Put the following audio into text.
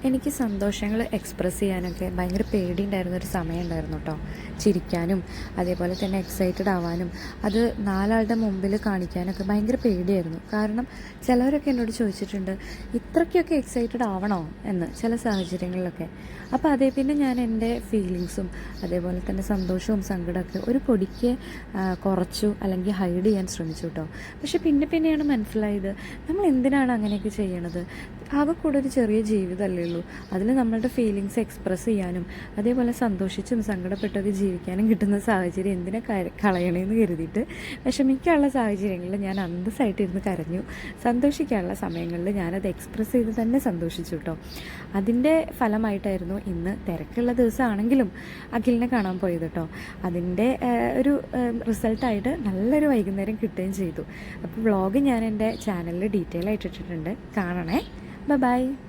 എനിക്ക് സന്തോഷങ്ങൾ എക്സ്പ്രസ് ചെയ്യാനൊക്കെ ഭയങ്കര പേടിയുണ്ടായിരുന്നൊരു സമയം ഉണ്ടായിരുന്നു കേട്ടോ. ചിരിക്കാനും അതേപോലെ തന്നെ എക്സൈറ്റഡ് ആവാനും അത് നാലാളുടെ മുമ്പിൽ കാണിക്കാനൊക്കെ ഭയങ്കര പേടിയായിരുന്നു. കാരണം ചിലവരൊക്കെ എന്നോട് ചോദിച്ചിട്ടുണ്ട്, ഇത്രയ്ക്കൊക്കെ എക്സൈറ്റഡ് ആവണോ എന്ന് ചില സാഹചര്യങ്ങളിലൊക്കെ. അപ്പോൾ അതേ പിന്നെ ഞാൻ എൻ്റെ ഫീലിങ്സും അതേപോലെ തന്നെ സന്തോഷവും സങ്കടമൊക്കെ ഒരു പൊടിക്ക് കുറച്ചു അല്ലെങ്കിൽ ഹൈഡ് ചെയ്യാൻ ശ്രമിച്ചു കേട്ടോ. പക്ഷെ പിന്നെയാണ് മനസ്സിലായത്, നമ്മൾ എന്തിനാണ് അങ്ങനെയൊക്കെ ചെയ്യണത്? ആകെ കൂടെ ഒരു ചെറിയ ജീവിതമല്ലേ ഉള്ളൂ. അതിൽ നമ്മളുടെ ഫീലിങ്സ് എക്സ്പ്രസ് ചെയ്യാനും അതേപോലെ സന്തോഷിച്ചും സങ്കടപ്പെട്ടൊക്കെ ജീവിക്കാനും കിട്ടുന്ന സാഹചര്യം എന്തിനാ കളയണേന്ന് കരുതിയിട്ട് വിഷമിക്കാനുള്ള സാഹചര്യങ്ങളിൽ ഞാൻ അന്തസ്സായിട്ടിരുന്ന് കരഞ്ഞു. സന്തോഷിക്കാനുള്ള സമയങ്ങളിൽ ഞാനത് എക്സ്പ്രസ് ചെയ്ത് തന്നെ സന്തോഷിച്ചു കേട്ടോ. അതിൻ്റെ ഫലമായിട്ടായിരുന്നു ഇന്ന് തിരക്കുള്ള ദിവസമാണെങ്കിലും അഖിലിനെ കാണാൻ പോയത് കേട്ടോ. അതിൻ്റെ ഒരു റിസൾട്ടായിട്ട് നല്ലൊരു വൈകുന്നേരം കിട്ടുകയും ചെയ്തു. അപ്പോൾ വ്ളോഗ് ഞാൻ എൻ്റെ ചാനലിൽ ഡീറ്റെയിൽ ആയിട്ട് ഇട്ടിട്ടുണ്ട്, കാണണേ. Bye bye.